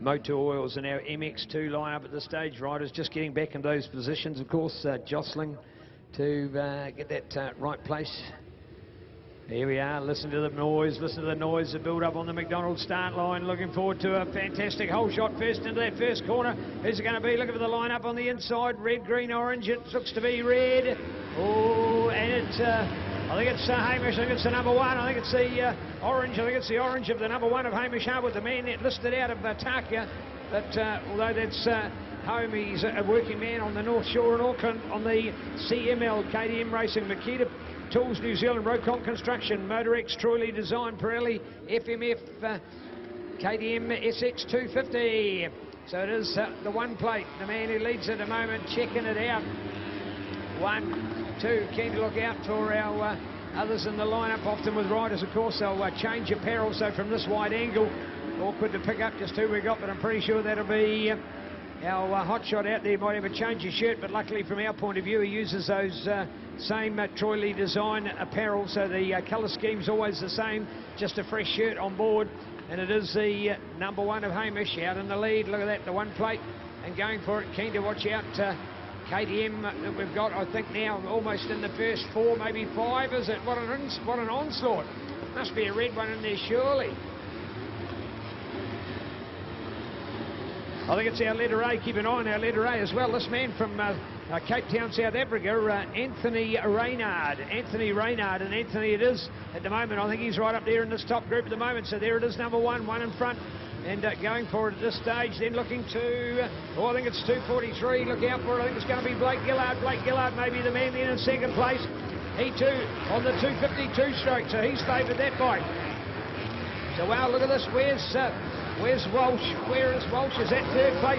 Motor Oils and our MX2 lineup at this stage. Riders just getting back in those positions, of course, jostling to get that right place. Here we are, listen to the noise, the build up on the McDonald start line. Looking forward to a fantastic hole shot first into that first corner. Who's it going to be? Looking for the lineup on the inside. Red, green, orange. It looks to be red. Oh, and it's, I think it's Hamish. I think it's the number one. I think it's the orange. I think it's the orange of the number one of Hamish Harwood, the man that listed out of Takia. But although that's home, he's a working man on the North Shore in Auckland on the CML KTM Racing, Makita Tools New Zealand, Rocon Construction, Motor X, Troy Design, Pirelli, FMF, KTM SX 250. So it is the one plate. The man who leads at the moment, checking it out. 1, 2, keen to look out for our others in the lineup. Often with riders, of course, they'll change apparel. So from this wide angle, awkward to pick up just who we got, but I'm pretty sure that'll be our hot shot out there. Might have a change of shirt, but luckily from our point of view, he uses those same Troy Lee Design apparel, so the colour scheme's always the same, just a fresh shirt on board. And it is the number one of Hamish out in the lead. Look at that, the one plate, and going for it. Keen to watch out KTM that we've got, I think now almost in the first 4, maybe 5, is it? What an onslaught. Must be a red one in there surely. I think it's our letter A. Keep an eye on our letter A as well. This man from Cape Town, South Africa, Anthony Reynard. And Anthony it is at the moment. I think he's right up there in this top group at the moment. So there it is, number one in front. And going for it at this stage, then looking to, I think it's 243. Look out for it. I think it's going to be Blake Gillard. Blake Gillard may be the man then in second place. He too on the 252 stroke. So he's favoured that bike. So wow, look at this. Where's Walsh? Where is Walsh? Is that third place?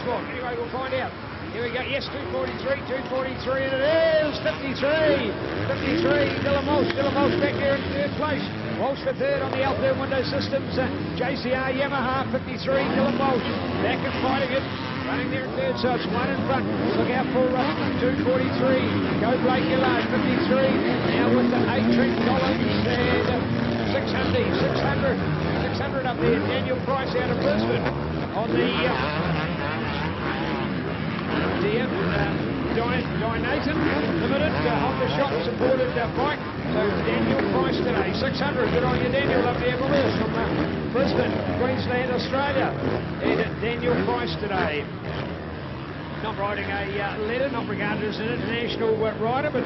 Well, anyway, we'll find out. Here we go. Yes, 243, and it is 53. Dylan Walsh back there in third place. Walsh for third on the Altherm Window Systems. JCR Yamaha 53. Dylan Walsh back and fighting it. Running there in third, so it's one in front. Look out for 243. Go Blake Gillard, 53. Now with the 8 Trent Collins and 600 up there. Daniel Price out of Brisbane on the Nathan Limited off-the-shop supported bike. So Daniel Price today, 600. Good on you, Daniel, up there with us from Brisbane, Queensland, Australia. And Daniel Price today. Not riding a letter, not regarded as an international rider, but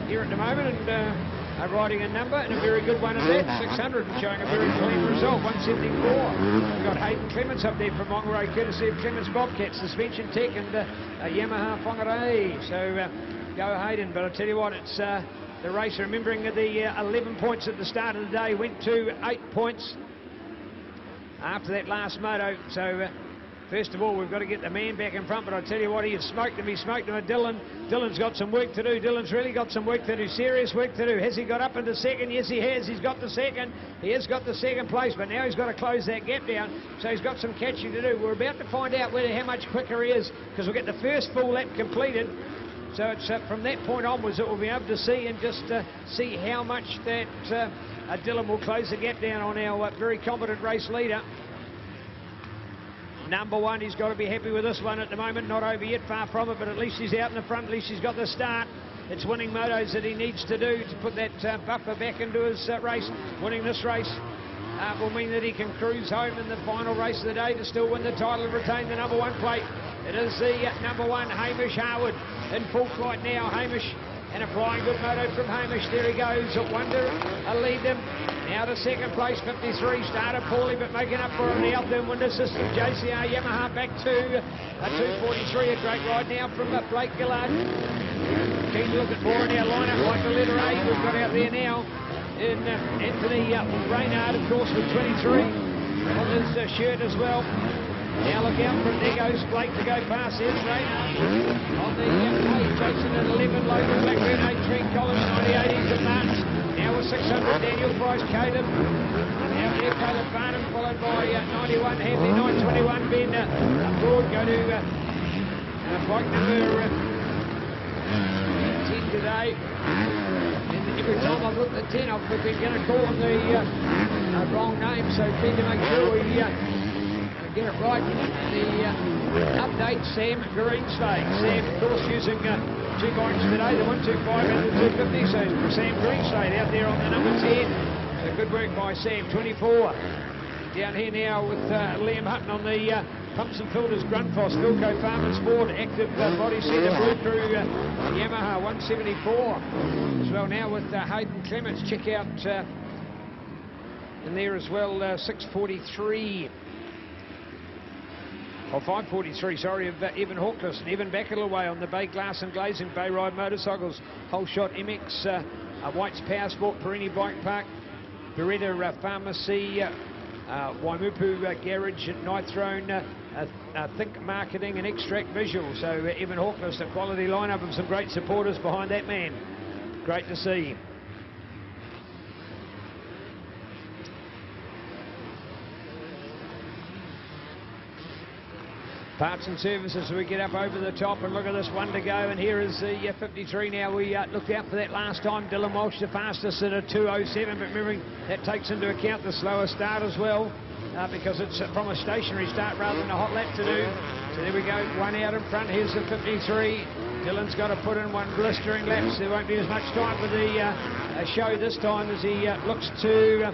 here at the moment, and riding a number, and a very good one at that, 600, and showing a very clean result, 174. We've got Hayden Clements up there from Mongaroe, courtesy of Clements Bobcat, Suspension Tech, and Yamaha Whangarei. So go Hayden, but I tell you what, it's the race, remembering the 11 points at the start of the day, went to 8 points after that last moto. So first of all, we've got to get the man back in front, but I tell you what, he smoked him at Dylan. Dylan's got some work to do. Dylan's really got some work to do, serious work to do. Has he got up into second? Yes, he has. He's got the second. He has got the second place, but now he's got to close that gap down, so he's got some catching to do. We're about to find out how much quicker he is, because we'll get the first full lap completed. So it's from that point onwards that we'll be able to see, and just see how much that Dylan will close the gap down on our very competent race leader. Number one, he's got to be happy with this one at the moment. Not over yet, far from it, but at least he's out in the front. At least he's got the start. It's winning motos that he needs to do to put that buffer back into his race. Winning this race will mean that he can cruise home in the final race of the day to still win the title and retain the number one plate. It is the number one, Hamish Harwood, in full flight now. Hamish, and a flying good moto from Hamish. There he goes. Wonder lead them. Now to second place, 53, started poorly, but making up for it in the Altherm Window System. JCR Yamaha back to a 243, a great ride now from Blake Gillard. Keen to look at more in our lineup, like the letter A we've got out there now. In Anthony Reynard, of course, with 23 on his shirt as well. Now look out for it, there goes Blake to go past. Here's Reynard on the 8, Jason at 11, Logan Blackburn, 8, Trent Collins, 98, and Martins. Now with 600, Daniel Price, Caleb. Now here, Caleb Barnum, followed by 91, Hanley, 921, Ben Broad. Go to bike number 10 today. And every time I've looked at 10, I've been going to call him the wrong name, so keen to make sure we get it right. The update, Sam Greenslade. Sam, of course, using 2 bikes today, the 125 and the 250. So Sam Greenslade out there on the number 10. So good work by Sam. 24 down here now with Liam Hutton on the pumps and filters. Grundfos, Philco Farmers Ford, active body setter, Blue Crew Yamaha 174 as well now with Hayden Clements. Check out in there as well 643 or 543, sorry, of Evan Hawkless and Evan back a little way on the Bay Glass and Glazing Bay Ride Motorcycles. Whole Shot MX, White's Power Sport, Perini Bike Park, Beretta Pharmacy, Waimupu Garage, Night Throne, Think Marketing and Extract Visual. So Evan Hawkless, a quality lineup of some great supporters behind that man. Great to see. Parts and services, we get up over the top and look at this one to go, and here is the 53 now. We looked out for that last time. Dylan Walsh the fastest at a 2:07, but remembering that takes into account the slower start as well, because it's from a stationary start rather than a hot lap to do. So there we go, one out in front. Here's the 53. Dylan's got to put in one blistering lap, so there won't be as much time for the show this time as he looks to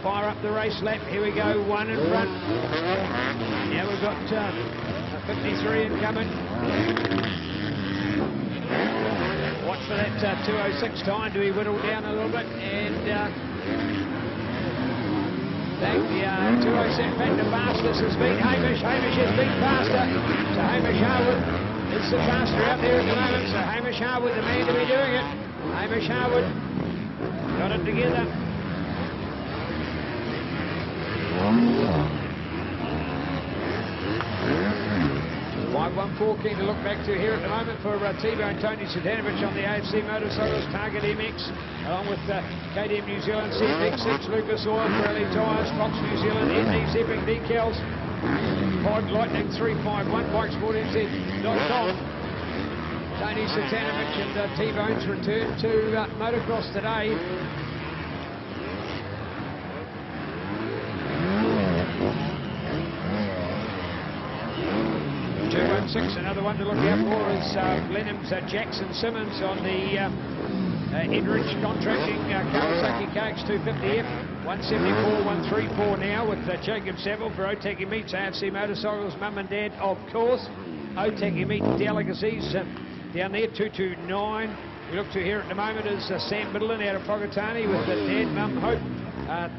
fire up the race lap. Here we go, one in front. Now we've got a 53 incoming. Watch for that 2:06 time to be whittled down a little bit, and back the 2:07 back to fastest has been Hamish. Hamish has been faster, so Hamish Harwood is the faster out there at the moment. So Hamish Harwood, the man to be doing it. Hamish Harwood got it together. 514 keen to look back to here at the moment for T-Bone Tony Sadanovich on the AFC Motorcycles, Target MX, along with KTM New Zealand, CFX6, Lucas Oil, Pirelli Tyres, Fox New Zealand, ND's Epic Decals, Pod Lightning 351, bikesportnz.com. Tony Sadanovich and T-Bone's return to motocross today. 216, another one to look out for is Blenheim's Jackson Simmons on the Edridge Contracting Kawasaki KX250F 174-134 now with Jacob Saville for Otaki Meets AFC Motorcycles, Mum and Dad, of course. Otaki Meet Delicacies down there, 229. We look to here at the moment is Sam Middleton out of Whakatane with Dad, Mum, Hope,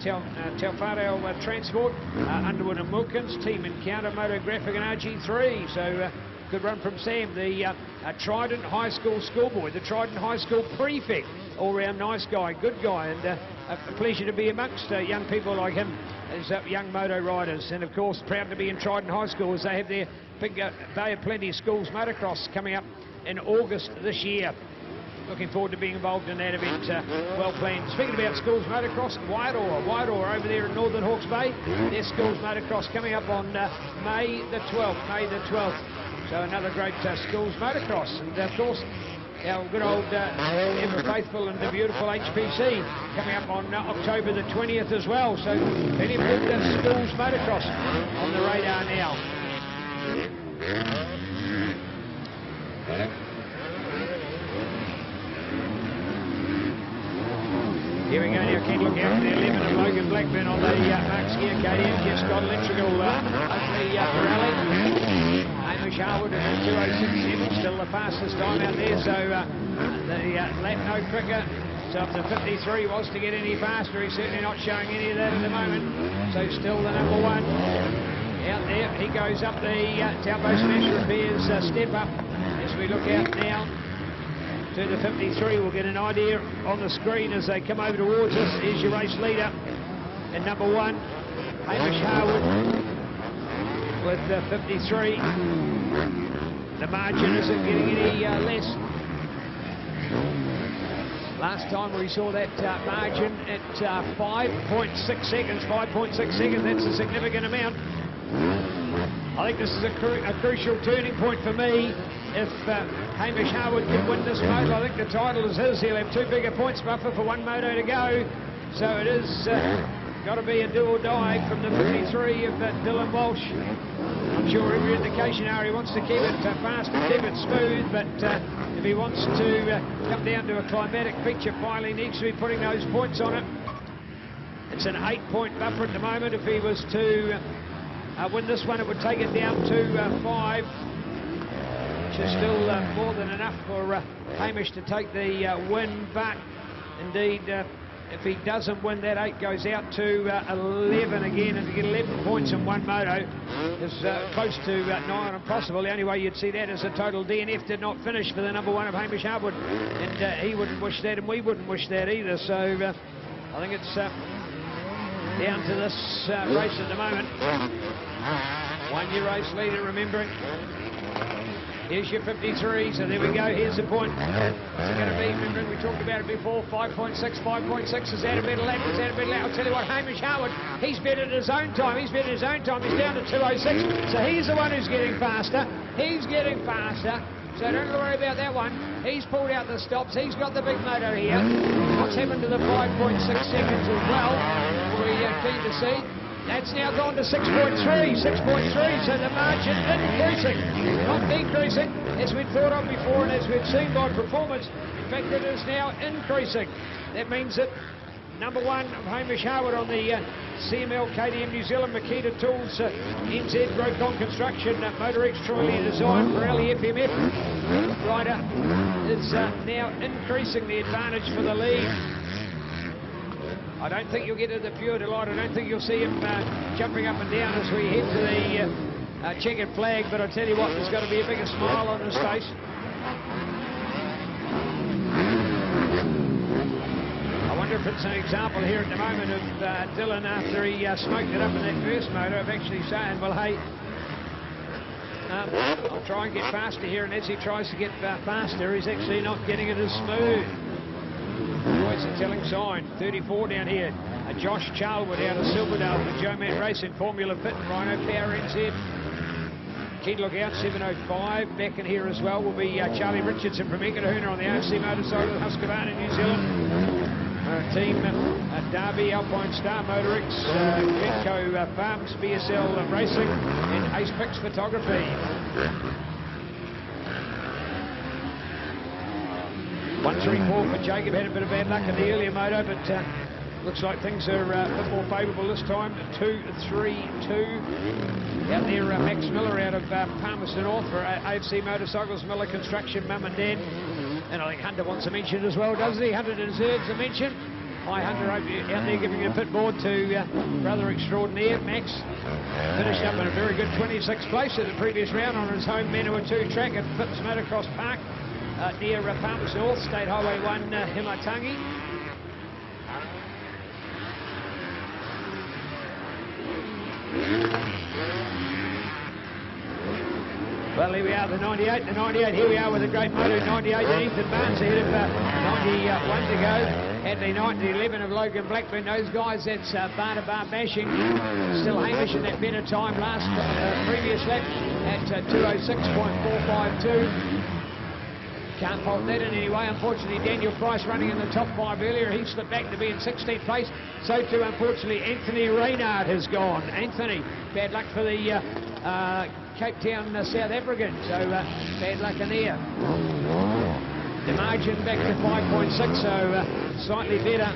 Telfaro Transport, Underwood and Wilkins, Team Encounter, Motographic and RG3. So good run from Sam, the Trident High School schoolboy, the Trident High School prefect, all-round nice guy, good guy, and a pleasure to be amongst young people like him as young moto riders. And of course proud to be in Trident High School as they have their big Bay of Plenty Schools motocross coming up in August this year. Looking forward to being involved in that event, well planned. Speaking about schools motocross, Whitehall over there in Northern Hawke's Bay, their schools motocross coming up on May the 12th. So another great schools motocross, and of course our good old ever faithful and the beautiful HPC coming up on October the 20th as well. So plenty of good schools motocross on the radar now. Here we go now, Ken, look out for the 11 of Logan Blackburn on the Mark Skier KTM, Jeff Scott Electrical, hopefully Pirelli. Hamish Harwood at 2:06.7, still the fastest time out there, so the lap no quicker. So if the 53 was to get any faster, he's certainly not showing any of that at the moment. So still the number one out there. He goes up the Taupo Smash Repairs step up as we look out now to the 53. We'll get an idea on the screen as they come over towards us. Here's your race leader and number one, Hamish Harwood with the 53. The margin isn't getting any less. Last time we saw that margin at 5.6 seconds. 5.6 seconds, that's a significant amount. I think this is a crucial turning point for me. If Hamish Harwood can win this moto, I think the title is his. He'll have two bigger points buffer for one moto to go. So it is got to be a do or die from the 53 of Dylan Walsh. I'm sure every indication are he wants to keep it fast and keep it smooth, but if he wants to come down to a climatic feature final, he needs to be putting those points on it. It's an 8-point buffer at the moment. If he was to win this one, it would take it down to 5, which is still more than enough for Hamish to take the win, but indeed if he doesn't win, that 8 goes out to 11 again, and to get 11 points in one moto is close to nigh on impossible. The only way you'd see that is a total DNF did not finish for the number 1 of Hamish Harwood, and he wouldn't wish that, and we wouldn't wish that either. So I think it's down to this race at the moment. 1-year race leader, remembering. Here's your 53, so there we go, here's the point. What's it going to be? Remembering we talked about it before, 5.6, 5.6, is that a better lap, is that a better lap? I'll tell you what, Hamish Harwood, he's better at his own time, he's better at his own time, he's down to 2:06, so he's the one who's getting faster, so don't worry about that one. He's pulled out the stops, he's got the big motor here. What's happened to the 5.6 seconds as well? We're keen to see. That's now gone to 6.3, so the margin increasing, not decreasing, as we'd thought of before and as we've seen by performance. In fact, it is now increasing. That means that number 1 of Hamish Harwood on the CML KTM New Zealand Makita Tools NZ Grocon Construction Motor X Trolley designed for LEFMF rider is now increasing the advantage for the lead. I don't think you'll get to the pure delight. I don't think you'll see him jumping up and down as we head to the checkered flag, but I tell you what, there's got to be a bigger smile on his face. I wonder if it's an example here at the moment of Dylan, after he smoked it up in that first motor, of actually saying, well, hey, I'll try and get faster here, and as he tries to get faster, he's actually not getting it as smooth. Always a telling sign. 34 down here. Josh Charlwood out of Silverdale for Joe Man Racing, Formula Fit and Rhino Power NZ. Key to look out, 7:05. Back in here as well will be Charlie Richardson from Ekatahuna on the AFC motorcycle, Husqvarna, New Zealand. Team Derby, Alpine Star Motor X, Genco Farms, BSL Racing, and Ace Picks Photography. 134 for Jacob, had a bit of bad luck in the earlier moto, but looks like things are a bit more favourable this time. 2-3-2. Out there, Max Miller out of Palmerston North for AFC Motorcycles, Miller Construction, Mum and Dad. And I think Hunter wants a mention as well, doesn't he? Hunter deserves a mention. Hi Hunter, out there giving a pit board to brother extraordinaire, Max. Finished up in a very good 26th place at the previous round on his home Manua 2 track at Phipps Motocross Park. Near Palmerston North, State Highway 1, Himatangi. Well, here we are, the 98, here we are with a great moto, 98, Ethan Barnes ahead of 91 to go. Hadley Knight, the 11 of Logan Blackburn, those guys, that's bar to bar bashing. Still Hamish in that better time last previous lap at 2:06.452. Can't fault that in any way. Unfortunately, Daniel Price running in the top 5 earlier. He slipped back to be in 16th place. So too, unfortunately, Anthony Reynard has gone. Anthony, bad luck for the Cape Town South African. So bad luck in there. The margin back to 5.6, so slightly better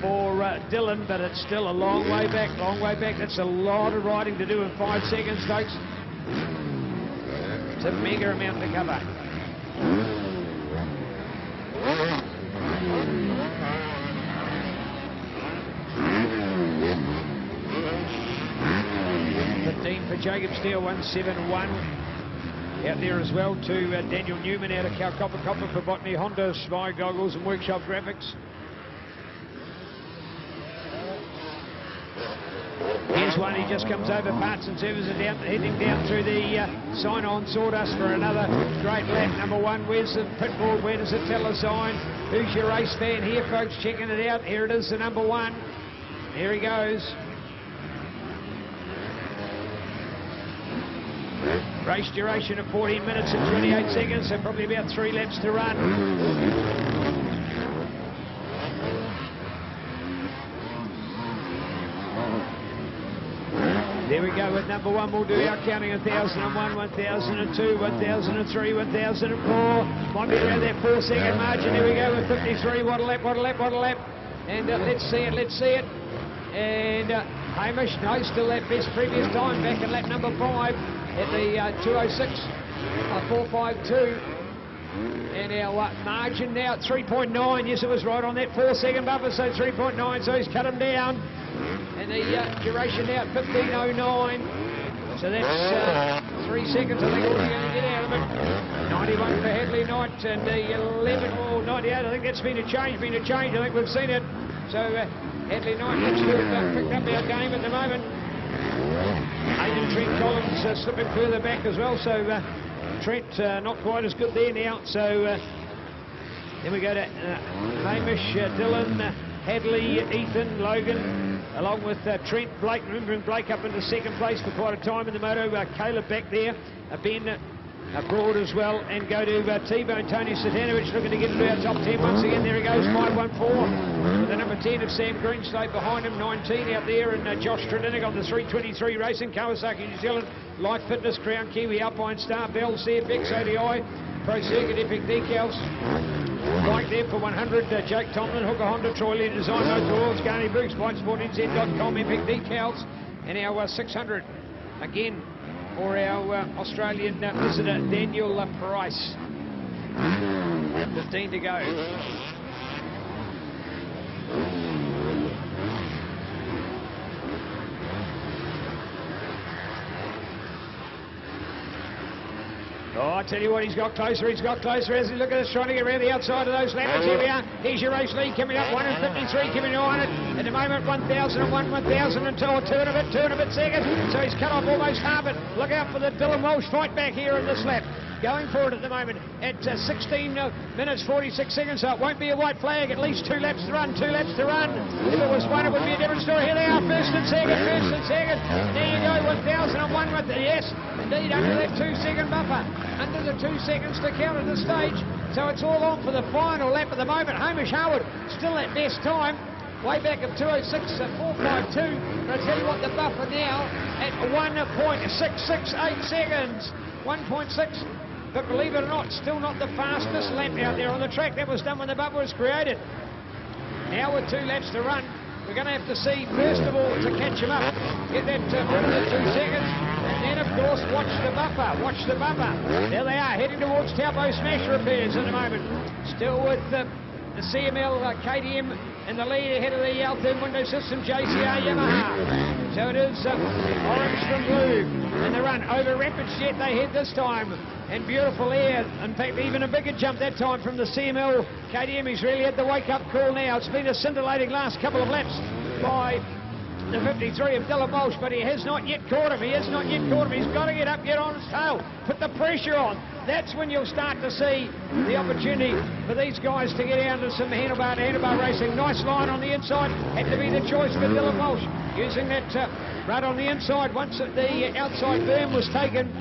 for Dylan, but it's still a long way back, That's a lot of riding to do in 5 seconds, folks. It's a mega amount to cover. For Jacob Steele, 171. Out there as well to Daniel Newman out of Calcopper for Botany Honda, Spy Goggles and Workshop Graphics. Here's one, he just comes over parts and services heading down through the sign-on sawdust for another great lap. Number 1, where's the pit board? Where does it tell a sign? Who's your race fan here, folks? Checking it out. Here it is, the number 1. Here he goes. Race duration of 14 minutes and 28 seconds, so probably about 3 laps to run. we go with number 1. We'll do our counting. 1,001, 1,002, 1,003, 1,004. Might be around that 4-second margin. Here we go with 53. What a lap, what a lap, what a lap. And let's see it, let's see it. And Hamish, no, still that best previous time back in lap number 5 at the 206.452. And our margin now at 3.9. Yes, it was right on that 4-second buffer, so 3.9, so he's cut him down. And the duration now at 15.09. So that's 3 seconds, I think, all we're going to get out of it. 91 for Hadley Knight, and the 11 or 98, I think that's been a change, I think we've seen it. So Hadley Knight looks to have picked up our game at the moment. Hayden Trent Collins slipping further back as well, so Trent not quite as good there now. So then we go to Hamish, Dylan, Hadley, Ethan, Logan, along with Trent, Blake, remembering Blake up into 2nd place for quite a time in the moto. Caleb back there, Ben abroad as well, and go to T-Bone, Tony Satanovich looking to get into our top 10 once again. There he goes, 514. With the number 10 of Sam Greenslade behind him, 19 out there, and Josh Tradinic on the 323 Racing, Kawasaki New Zealand, Life Fitness, Crown Kiwi, Alpine Star, Bell's there, Bex ODI, Pro Circuit, Epic Decals. Right there for 100, Jake Tomlin, Hooker Honda, Troy Lee Design, Motor Worlds, Garney Brooks, BikeSportNZ.com, Epic Decals, and our 600 again for our Australian visitor, Daniel Price. 15 to go. Oh, I tell you what, he's got closer as he look at us trying to get around the outside of those ladders. Here we are, here's your race lead coming up, 153 coming on it. At the moment, 1,001, 1,002, 2 and a bit seconds. So he's cut off almost half it. Look out for the Dylan Walsh fight back here in this lap. Going for it at the moment at 16 minutes 46 seconds, so it won't be a white flag. At least 2 laps to run, 2 laps to run. If it was 1, it would be a different story. Here they are, first and second. There you go, 1,001 with the, yes, indeed, under that 2-second buffer. Under the 2 seconds to count at this stage. So it's all on for the final lap at the moment. Hamish Howard still at best time. Way back of 206.452. But I tell you what, the buffer now at 1.668 seconds. 1.6. But believe it or not, still not the fastest lap out there on the track. That was done when the buffer was created. Now with 2 laps to run, we're going to have to see, first of all, to catch him up, get that under the 2 seconds, and then, of course, watch the buffer. There they are, heading towards Taupo Smash Repairs at the moment. Still with the CML KTM in the lead ahead of the Altern Window System JCR Yamaha. So it is orange from blue. And the run over Rapids Jet they head this time. And beautiful air. In fact, even a bigger jump that time from the CML KTM. He's really had the wake-up call now. It's been a scintillating last couple of laps by the 53 of Dylan Walsh, but he has not yet caught him. He's got to get up, get on his tail, put the pressure on. That's when you'll start to see the opportunity for these guys to get out into some handlebar racing. Nice line on the inside. Had to be the choice for Dylan Walsh, using that rut on the inside. Once the outside berm was taken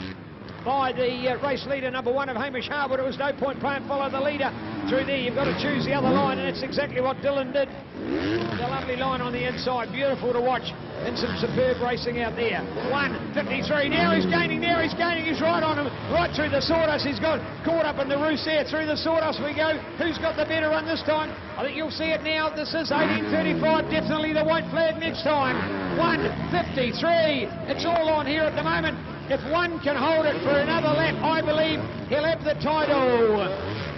by the race leader, number 1 of Hamish Harwood, it was no point playing follow the leader through there. You've got to choose the other line, and that's exactly what Dylan did. The lovely line on the inside, beautiful to watch, and some superb racing out there. 1:53, now he's gaining, he's right on him, right through the sawdust. He's got caught up in the roost there, through the sawdust we go. Who's got the better run this time? I think you'll see it now. This is 18:35, definitely the white flag next time. 1:53, it's all on here at the moment. If one can hold it for another lap, I believe he'll have the title.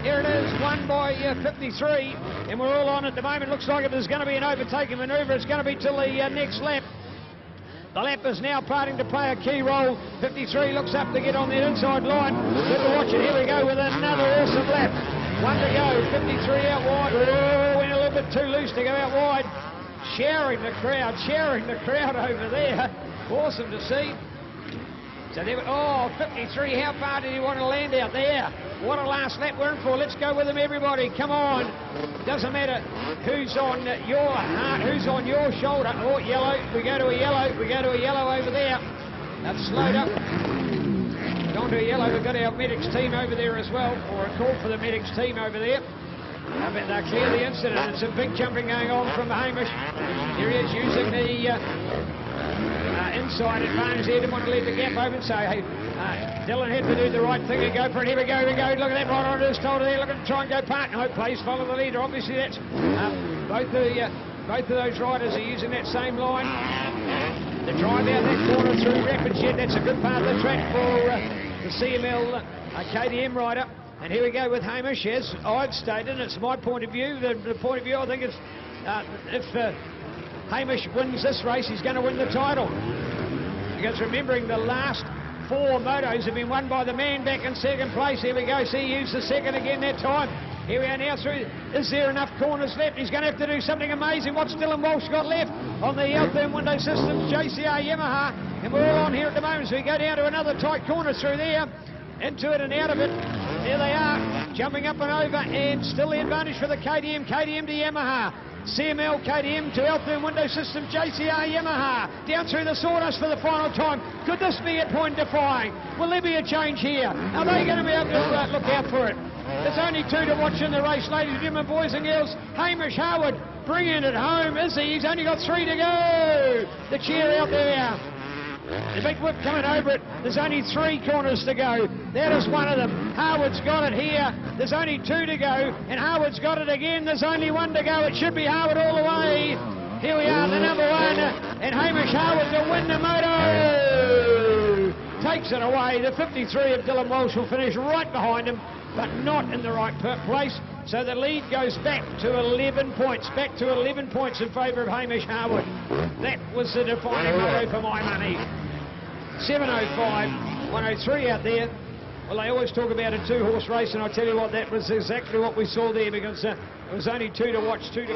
Here it is, won by 53, and we're all on at the moment. Looks like if there's going to be an overtaking manoeuvre, it's going to be till the next lap. The lap is now starting to play a key role. 53 looks up to get on the inside line. Good to watch it. Here we go with another awesome lap. 1 to go, 53 out wide. Oh, went a little bit too loose to go out wide. Sharing the crowd over there. Awesome to see. So there, 53, how far did he want to land out there? What a last lap we're in for. Let's go with him, everybody. Come on. Doesn't matter who's on your heart, who's on your shoulder. Oh, yellow. We go to a yellow over there. That's slowed up. Gone to a yellow. We've got our medics team over there as well, or a call for the medics team over there. But they'll clear the incident. It's a big jumping going on from Hamish. Here he is using the inside advantage there. Didn't want to leave the gap open, so hey, Dylan had to do the right thing and go for it. Here we go, Look at that right on his shoulder there. Look at him try and go part. No place, follow the leader. Obviously, that's both of those riders are using that same line. The drive out that corner through Rapid Jet. That's a good part of the track for the CML KTM rider. And here we go with Hamish. As I've stated, it's my point of view. The point of view, I think, is if Hamish wins this race, he's going to win the title. Because remembering the last 4 motos have been won by the man back in second place. Here we go. See, he used the second again that time. Here we are now through. Is there enough corners left? He's going to have to do something amazing. What's Dylan Walsh got left on the L-Therm Window Systems JCR Yamaha? And we're all on here at the moment, so we go down to another tight corner through there. Into it and out of it. There they are, jumping up and over, and still the advantage for the KTM. KTM to Yamaha. CML KTM to L-Therm Window System JCR Yamaha. Down through the sawdust for the final time. Could this be it point defying? Will there be a change here? Are they going to be able to look out for it? There's only 2 to watch in the race, ladies and gentlemen, boys and girls. Hamish Howard bringing it home, is he? He's only got 3 to go. The cheer out there. The big whip coming over it. There's only 3 corners to go. That is one of them. Howard's got it here. There's only 2 to go. And Howard's got it again. There's only 1 to go. It should be Howard all the way. Here we are, the number 1. And Hamish Howard to win the moto. Takes it away. The 53 of Dylan Walsh will finish right behind him, but not in the right place. So the lead goes back to 11 points. Back to 11 points in favour of Hamish Howard. That was the defining moto for my money. 7:05, 1:03 out there. Well, they always talk about a 2-horse race, and I tell you what, that was exactly what we saw there, because it was only 2 to watch, 2 to